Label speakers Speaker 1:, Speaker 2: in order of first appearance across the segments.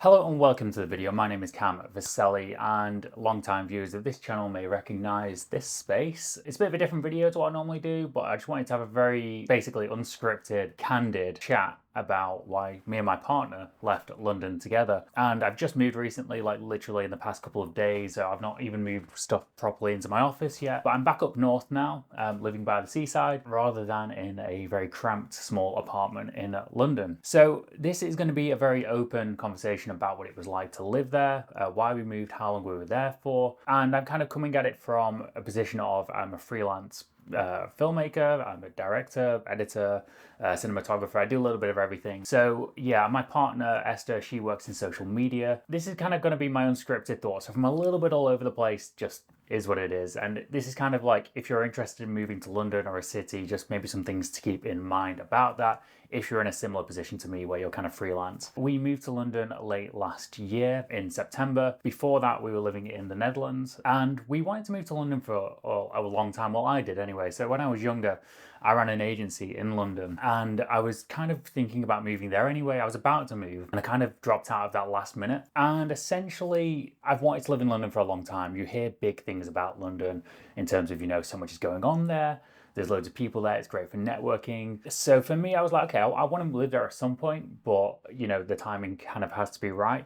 Speaker 1: Hello and welcome to the video. My name is Cam Vaselli, and long-time viewers of this channel may recognize this space. It's a bit of a different video to what I normally do, but I just wanted to have a very basically unscripted, candid chat about why me and my partner left London together. And I've just moved recently, like literally in the past couple of days. So I've not even moved stuff properly into my office yet, but I'm back up north now, living by the seaside rather than in a very cramped small apartment in London. So this is going to be a very open conversation about what it was like to live there, why we moved, how long we were there for, and I'm kind of coming at it from a position of I'm a freelance filmmaker, I'm a director, editor, cinematographer. I do a little bit of everything. So yeah, my partner Esther, she works in social media. This is kind of going to be my unscripted thoughts. So from a little bit all over the place, just is what it is. And this is kind of like, if you're interested in moving to London or a city, just maybe some things to keep in mind about that if you're in a similar position to me where you're kind of freelance. We moved to London late last year in September. Before that, we were living in the Netherlands, and we wanted to move to London for a long time. Well, I did anyway. So when I was younger, I ran an agency in London, and I was kind of thinking about moving there anyway. I was about to move, and I kind of dropped out of that last minute. And essentially, I've wanted to live in London for a long time. You hear big things about London in terms of, so much is going on there. There's loads of people there. It's great for networking. So for me, I was like, okay, I want to live there at some point, but the timing kind of has to be right.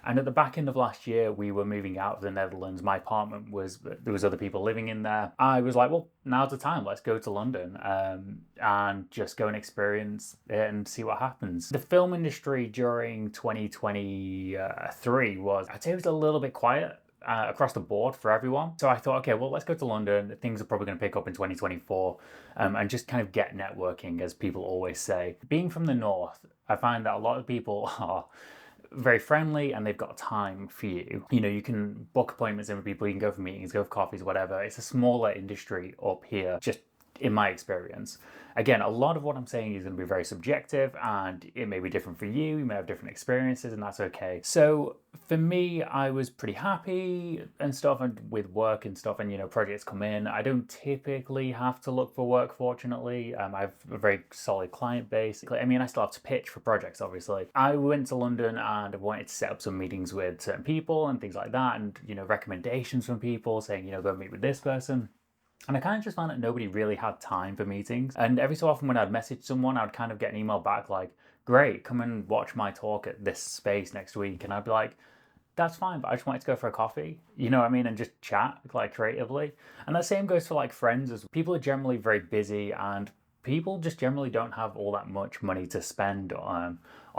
Speaker 1: And at the back end of last year, we were moving out of the Netherlands. My apartment there was other people living in there. I was like, well, now's the time. Let's go to London and just go and experience it and see what happens. The film industry during 2023 I'd say it was a little bit quiet. Across the board for everyone. So I thought, okay, well, let's go to London. Things are probably going to pick up in 2024 and just kind of get networking, as people always say. Being from the north, I find that a lot of people are very friendly and they've got time for you. You can book appointments in with people, you can go for meetings, go for coffees, whatever. It's a smaller industry up here, just in my experience. Again, a lot of what I'm saying is going to be very subjective and it may be different for you. You may have different experiences and that's okay. So for me, I was pretty happy and stuff, and with work and stuff, and projects come in. I don't typically have to look for work, fortunately. I have a very solid client base. I mean, I still have to pitch for projects, obviously. I went to London and I wanted to set up some meetings with certain people and things like that, and recommendations from people saying, go meet with this person. And I kind of just found that nobody really had time for meetings. And every so often when I'd message someone, I'd kind of get an email back like, great, come and watch my talk at this space next week. And I'd be like, that's fine, but I just wanted to go for a coffee, you know what I mean? And just chat like creatively. And that same goes for like friends, as people are generally very busy and people just generally don't have all that much money to spend on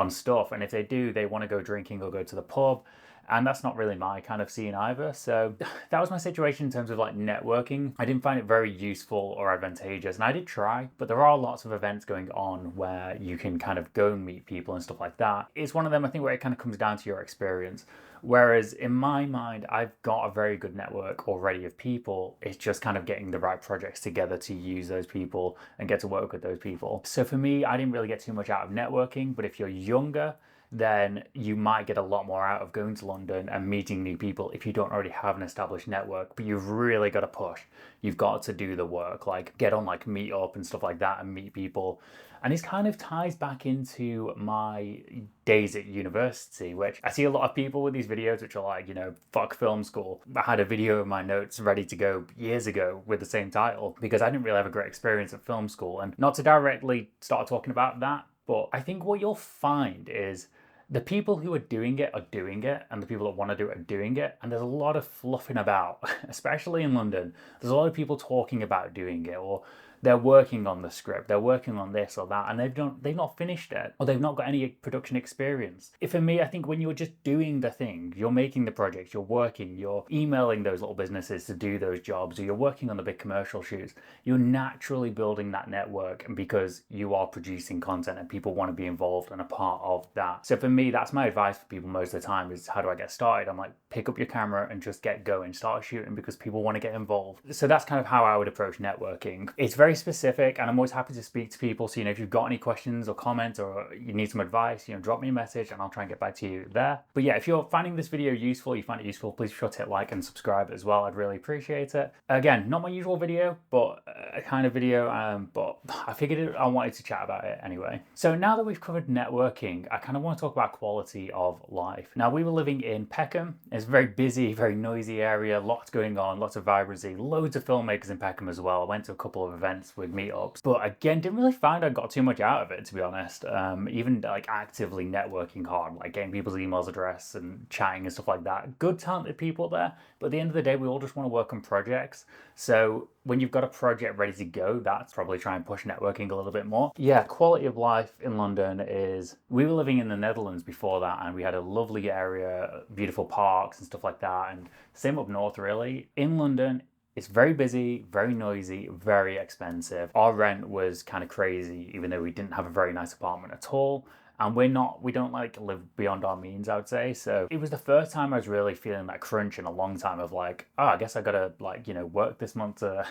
Speaker 1: stuff. And if they do, they want to go drinking or go to the pub. And that's not really my kind of scene either. So that was my situation in terms of like networking. I didn't find it very useful or advantageous. And I did try, but there are lots of events going on where you can kind of go and meet people and stuff like that. It's one of them, I think, where it kind of comes down to your experience. Whereas in my mind, I've got a very good network already of people. It's just kind of getting the right projects together to use those people and get to work with those people. So for me, I didn't really get too much out of networking, but if you're younger, then you might get a lot more out of going to London and meeting new people if you don't already have an established network. But you've really got to push. You've got to do the work, like get on like Meetup and stuff like that and meet people. And this kind of ties back into my days at university, which I see a lot of people with these videos which are like, fuck film school. I had a video of my notes ready to go years ago with the same title because I didn't really have a great experience at film school. And not to directly start talking about that, but I think what you'll find is the people who are doing it, and the people that want to do it are doing it. And there's a lot of fluffing about, especially in London. There's a lot of people talking about doing it, or they're working on the script, they're working on this or that, and they've not finished it, or they've not got any production experience. For me, I think when you're just doing the thing, you're making the projects, you're working, you're emailing those little businesses to do those jobs, or you're working on the big commercial shoots, you're naturally building that network, and because you are producing content and people want to be involved and a part of that. So for me, that's my advice for people most of the time is, how do I get started? I'm like, pick up your camera and just get going, start shooting, because people want to get involved. So that's kind of how I would approach networking. It's very very specific, and I'm always happy to speak to people. So, if you've got any questions or comments or you need some advice, drop me a message and I'll try and get back to you there. But yeah, if you're finding this video useful, you find it useful, please be sure to hit like and subscribe as well. I'd really appreciate it. Again, not my usual video, but a kind of video, but I figured I wanted to chat about it anyway. So now that we've covered networking, I kind of want to talk about quality of life. Now, we were living in Peckham. It's a very busy, very noisy area, lots going on, lots of vibrancy, loads of filmmakers in Peckham as well. I went to a couple of events with meetups, but again, didn't really find I got too much out of it, to be honest. Even like actively networking hard, like getting people's emails address and chatting and stuff like that. Good talented people there, but at the end of the day, we all just want to work on projects. So when you've got a project ready to go, that's probably try and push networking a little bit more. Yeah, quality of life in London is, we were living in the Netherlands before that, and we had a lovely area, beautiful parks and stuff like that, and same up north really. In London, it's very busy, very noisy, very expensive. Our rent was kind of crazy, even though we didn't have a very nice apartment at all. And we don't like live beyond our means, I would say. So it was the first time I was really feeling that crunch in a long time of like, oh, I guess I gotta work this month to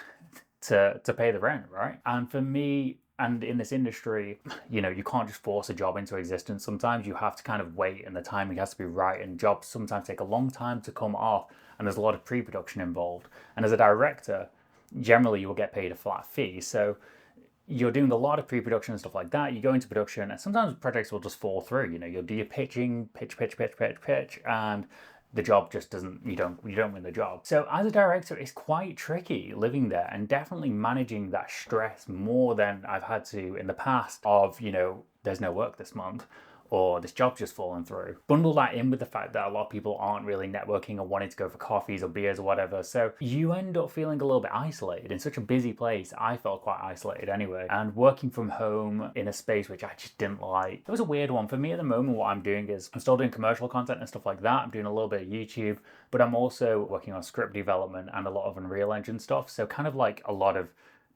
Speaker 1: to pay the rent, right? And for me, and in this industry, you can't just force a job into existence. Sometimes you have to kind of wait, and the timing has to be right, and jobs sometimes take a long time to come off, and there's a lot of pre-production involved. And as a director, generally you will get paid a flat fee. So you're doing a lot of pre-production and stuff like that. You go into production, and sometimes projects will just fall through. You'll do your pitching, pitch, and the job just doesn't, you don't win the job. So as a director, it's quite tricky living there and definitely managing that stress more than I've had to in the past of, there's no work this month, or this job's just fallen through. Bundle that in with the fact that a lot of people aren't really networking or wanting to go for coffees or beers or whatever. So you end up feeling a little bit isolated in such a busy place. I felt quite isolated anyway. And working from home in a space which I just didn't like. It was a weird one. For me at the moment, what I'm doing is I'm still doing commercial content and stuff like that. I'm doing a little bit of YouTube, but I'm also working on script development and a lot of Unreal Engine stuff. So kind of like a lot of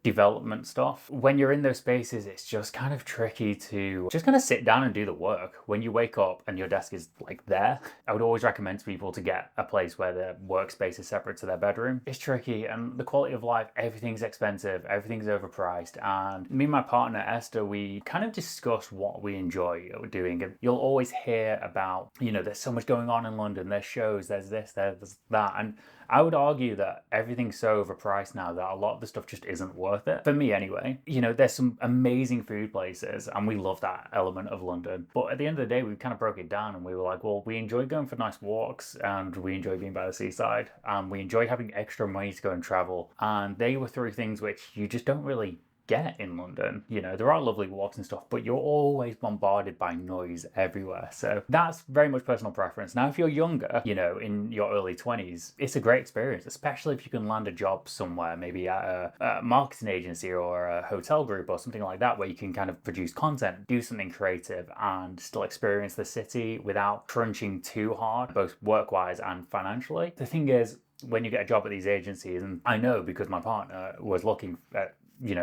Speaker 1: development stuff. When you're in those spaces, it's just kind of tricky to just kind of sit down and do the work. When you wake up and your desk is like there, I would always recommend to people to get a place where their workspace is separate to their bedroom. It's tricky, and the quality of life, everything's expensive, everything's overpriced. And me and my partner Esther, we kind of discuss what we enjoy doing. And you'll always hear about, there's so much going on in London, there's shows, there's this, there's that. And I would argue that everything's so overpriced now that a lot of the stuff just isn't worth it. For me anyway. There's some amazing food places, and we love that element of London. But at the end of the day, we kind of broke it down and we were like, well, we enjoy going for nice walks, and we enjoy being by the seaside, and we enjoy having extra money to go and travel. And they were three things which you just don't really get in London. There are lovely walks and stuff, but you're always bombarded by noise everywhere. So that's very much personal preference. Now, if you're younger, in your early 20s, it's a great experience, especially if you can land a job somewhere, maybe at a marketing agency or a hotel group or something like that, where you can kind of produce content, do something creative, and still experience the city without crunching too hard, both work-wise and financially. The thing is, when you get a job at these agencies, and I know because my partner was looking at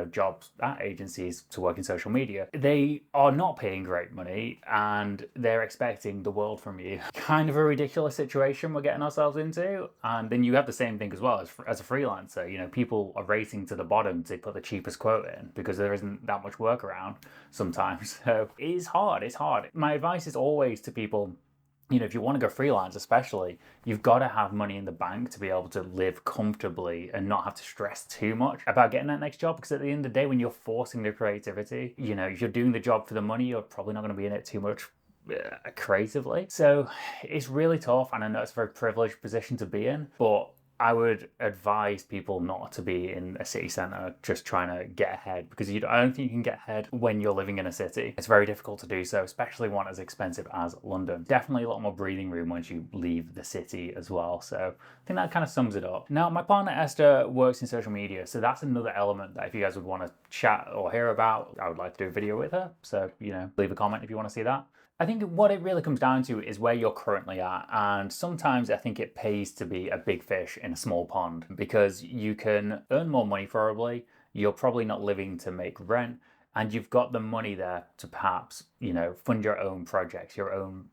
Speaker 1: jobs at agencies to work in social media, they are not paying great money and they're expecting the world from you. Kind of a ridiculous situation we're getting ourselves into. And then you have the same thing as well as a freelancer. People are racing to the bottom to put the cheapest quote in because there isn't that much work around sometimes. So it is hard. It's hard. My advice is always to people, if you want to go freelance especially, you've got to have money in the bank to be able to live comfortably and not have to stress too much about getting that next job. Because at the end of the day, when you're forcing the creativity, if you're doing the job for the money, you're probably not going to be in it too much creatively. So it's really tough, and I know it's a very privileged position to be in, but I would advise people not to be in a city centre just trying to get ahead, because I don't think you can get ahead when you're living in a city. It's very difficult to do so, especially one as expensive as London. Definitely a lot more breathing room once you leave the city as well. So I think that kind of sums it up. Now, my partner Esther works in social media, so that's another element that if you guys would want to chat or hear about, I would like to do a video with her. So, leave a comment if you want to see that. I think what it really comes down to is where you're currently at, and sometimes I think it pays to be a big fish in a small pond, because you can earn more money probably, you're probably not living to make rent, and you've got the money there to perhaps, fund your own projects, your own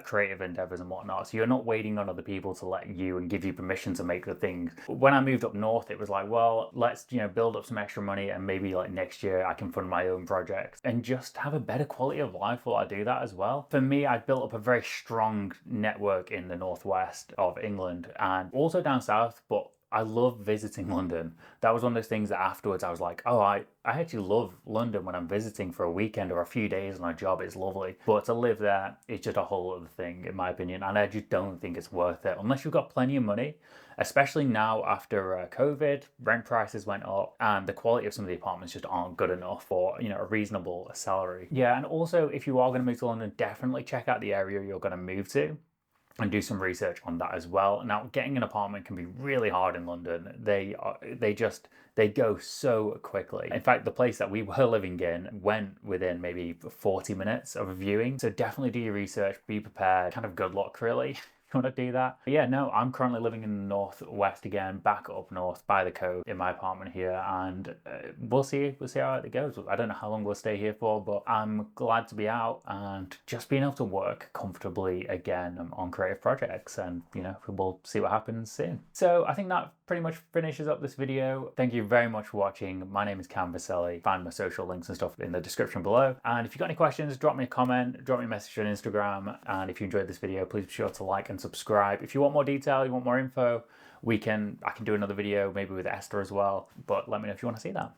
Speaker 1: creative endeavors and whatnot. So you're not waiting on other people to let you and give you permission to make the things. When I moved up north, it was like, well, let's, you know, build up some extra money and maybe like next year I can fund my own projects and just have a better quality of life while I do that as well. For me, I built up a very strong network in the northwest of England and also down south, but I love visiting London. That was one of those things that afterwards I was like, oh, I actually love London when I'm visiting for a weekend or a few days on a job. It's lovely. But to live there, it's just a whole other thing, in my opinion. And I just don't think it's worth it unless you've got plenty of money, especially now after COVID, rent prices went up and the quality of some of the apartments just aren't good enough for, you know, a reasonable salary. Yeah, and also if you are going to move to London, definitely check out the area you're going to move to and do some research on that as well. Now, getting an apartment can be really hard in London. They go so quickly. In fact, the place that we were living in went within maybe 40 minutes of a viewing. So definitely do your research, be prepared, kind of good luck really. You want to do that? But yeah, no, I'm currently living in the northwest again, back up north by the coast in my apartment here, and we'll see how it goes. I don't know how long we'll stay here for, but I'm glad to be out and just being able to work comfortably again on creative projects, and you know, we'll see what happens soon. So I think that pretty much finishes up this video. Thank you very much for watching. My name is Vaselli. Find my social links and stuff in the description below. And if you've got any questions, drop me a comment, drop me a message on Instagram. And if you enjoyed this video, please be sure to like and subscribe. If you want more detail, you want more info, I can do another video maybe with Esther as well. But let me know if you want to see that.